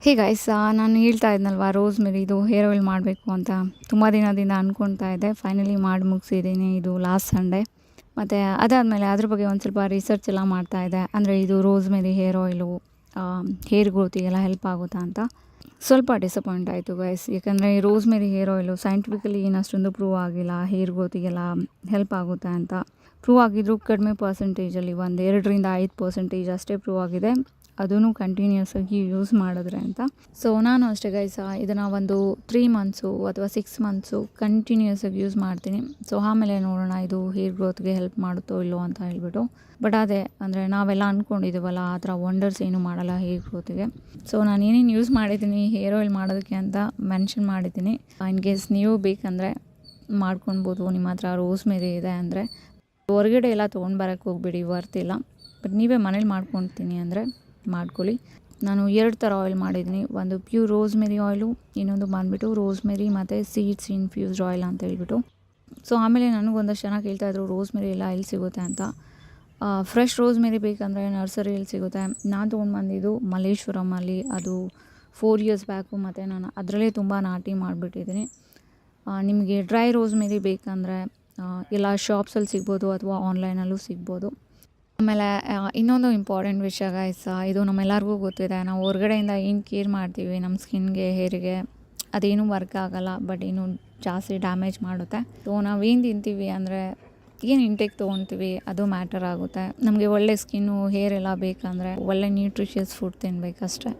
Hey guys, ನಾನು ಹೇಳ್ತಾ ಇದ್ನಲ್ವ ರೋಸ್‌ಮೆರಿದು hair oil ಮಾಡಬೇಕು ಅಂತ ತುಂಬ ದಿನದಿಂದ ಅಂದ್ಕೊಳ್ತಾ ಇದ್ದೆ. ಫೈನಲಿ ಮಾಡಿ ಮುಗಿಸಿದ್ದೀನಿ. ಇದು ಲಾಸ್ಟ್ ಸಂಡೇ. ಮತ್ತು ಅದಾದಮೇಲೆ ಅದ್ರ ಬಗ್ಗೆ ಒಂದು ಸ್ವಲ್ಪ ರಿಸರ್ಚ್ ಎಲ್ಲ ಮಾಡ್ತಾ ಇದ್ದೆ. ಅಂದರೆ ಇದು ರೋಸ್‌ಮೆರಿ ಹೇರ್ ಆಯಿಲು ಹೇರ್ ಗ್ರೋತಿಗೆಲ್ಲ ಹೆಲ್ಪ್ ಆಗುತ್ತಾ ಅಂತ. ಸ್ವಲ್ಪ ಡಿಸಪಾಯಿಂಟ್ ಆಯಿತು ಗೈಸ್. ಯಾಕಂದರೆ ಈ ರೋಸ್‌ಮೆರಿ ಹೇರ್ ಆಯಿಲು ಸೈಂಟಿಫಿಕಲಿ ಏನು ಅಷ್ಟೊಂದು ಪ್ರೂವ್ ಆಗಿಲ್ಲ ಹೇರ್ ಗ್ರೋತಿಗೆಲ್ಲ ಹೆಲ್ಪ್ ಆಗುತ್ತೆ ಅಂತ. ಪ್ರೂವ್ ಆಗಿದ್ದರೂ ಕಡಿಮೆ ಪರ್ಸೆಂಟೇಜಲ್ಲಿ, ಒಂದು 2-5% ಅಷ್ಟೇ ಪ್ರೂವ್ ಆಗಿದೆ. ಅದೂ ಕಂಟಿನ್ಯೂಸ್ ಆಗಿ ಯೂಸ್ ಮಾಡಿದ್ರೆ ಅಂತ. ಸೊ ನಾನು ಅಷ್ಟೇ ಗೈಸ್, ಇದನ್ನು ಒಂದು 3 ಮಂತ್ಸು ಅಥವಾ 6 ಮಂತ್ಸು ಕಂಟಿನ್ಯೂಸ್ ಆಗಿ ಯೂಸ್ ಮಾಡ್ತೀನಿ. ಸೊ ಆಮೇಲೆ ನೋಡೋಣ ಇದು ಹೇರ್ ಗ್ರೋತ್ಗೆ ಹೆಲ್ಪ್ ಮಾಡುತ್ತೋ ಇಲ್ಲೋ ಅಂತ ಹೇಳ್ಬಿಟ್ಟು. ಬಟ್ ಅದೇ ಅಂದರೆ ನಾವೆಲ್ಲ ಅಂದ್ಕೊಂಡಿದ್ದೀವಲ್ಲ, ಆ ಥರ ವಂಡರ್ಸ್ ಏನೂ ಮಾಡಲ್ಲ ಹೇರ್ ಗ್ರೋತಿಗೆ. ಸೊ ನಾನು ಏನೇನು ಯೂಸ್ ಮಾಡಿದ್ದೀನಿ ಹೇರ್ ಆಯಿಲ್ ಮಾಡೋದಕ್ಕೆ ಅಂತ ಮೆನ್ಷನ್ ಮಾಡಿದ್ದೀನಿ. ಇನ್ ಕೇಸ್ ನೀವು ಬೇಕಂದರೆ ಮಾಡ್ಕೊಳ್ಬೋದು. ನಿಮ್ಮ ಹತ್ರ ರೋಸ್‌ಮೆರಿ ಇದೆ ಅಂದರೆ ಹೊರಗಡೆ ಎಲ್ಲ ತೊಗೊಂಡು ಬರೋಕ್ಕೆ ಹೋಗ್ಬೇಡಿ, ವರ್ತಿಲ್ಲ. ಬಟ್ ನೀವೇ ಮನೇಲಿ ಮಾಡ್ಕೊಳ್ತೀನಿ ಅಂದರೆ ಮಾಡ್ಕೊಳ್ಳಿ. ನಾನು 2 ಥರ ಆಯಿಲ್ ಮಾಡಿದ್ದೀನಿ. ಒಂದು ಪ್ಯೂರ್ ರೋಸ್‌ಮೆರಿ ಆಯಿಲು, ಇನ್ನೊಂದು ಬಂದುಬಿಟ್ಟು ರೋಸ್‌ಮೆರಿ ಮತ್ತು ಸೀಡ್ಸ್ ಇನ್ಫ್ಯೂಸ್ಡ್ ಆಯಿಲ್ ಅಂತ ಹೇಳ್ಬಿಟ್ಟು. ಸೊ ಆಮೇಲೆ ನನಗೊಂದಷ್ಟು ಜನ ಕೇಳ್ತಾಯಿದ್ರು ರೋಸ್‌ಮೆರಿ ಎಲ್ಲ ಎಲ್ಲಿ ಸಿಗುತ್ತೆ ಅಂತ. ಫ್ರೆಶ್ ರೋಸ್‌ಮೆರಿ ಬೇಕಂದರೆ ನರ್ಸರಿಯಲ್ಲಿ ಸಿಗುತ್ತೆ. ನಾನು ತೊಗೊಂಡು ಬಂದಿದ್ದು ಮಲ್ಲೇಶ್ವರಮಲ್ಲಿ. ಅದು 4 ಇಯರ್ಸ್ ಬ್ಯಾಕು. ಮತ್ತು ನಾನು ಅದರಲ್ಲೇ ತುಂಬ ನಾಟಿ ಮಾಡಿಬಿಟ್ಟಿದ್ದೀನಿ. ನಿಮಗೆ ಡ್ರೈ ರೋಸ್‌ಮೆರಿ ಬೇಕಂದರೆ ಎಲ್ಲ ಶಾಪ್ಸಲ್ಲಿ ಸಿಗ್ಬೋದು ಅಥವಾ ಆನ್ಲೈನಲ್ಲೂ ಸಿಗ್ಬೋದು. ಆಮೇಲೆ ಇನ್ನೊಂದು ಇಂಪಾರ್ಟೆಂಟ್ ವಿಷಯ ಗೈಸ್, ಇದು ನಮ್ಮೆಲ್ಲರಿಗೂ ಗೊತ್ತಿದೆ. ನಾವು ಹೊರಗಡೆಯಿಂದ ಏನು ಕೇರ್ ಮಾಡ್ತೀವಿ ನಮ್ಮ ಸ್ಕಿನ್ಗೆ, ಹೇರಿಗೆ, ಅದೇನೂ ವರ್ಕ್ ಆಗೋಲ್ಲ. ಬಟ್ ಇನ್ನೂ ಜಾಸ್ತಿ ಡ್ಯಾಮೇಜ್ ಮಾಡುತ್ತೆ. ಸೊ ನಾವೇನು ತಿಂತೀವಿ ಅಂದರೆ ಏನು ಇಂಟೇಕ್ ತೊಗೊಳ್ತೀವಿ ಅದು ಮ್ಯಾಟರ್ ಆಗುತ್ತೆ. ನಮಗೆ ಒಳ್ಳೆ ಸ್ಕಿನ್ನು, ಹೇರ್ ಎಲ್ಲ ಬೇಕಂದರೆ ಒಳ್ಳೆ ನ್ಯೂಟ್ರಿಷಿಯಸ್ ಫುಡ್ ತಿನ್ನಬೇಕಷ್ಟೆ.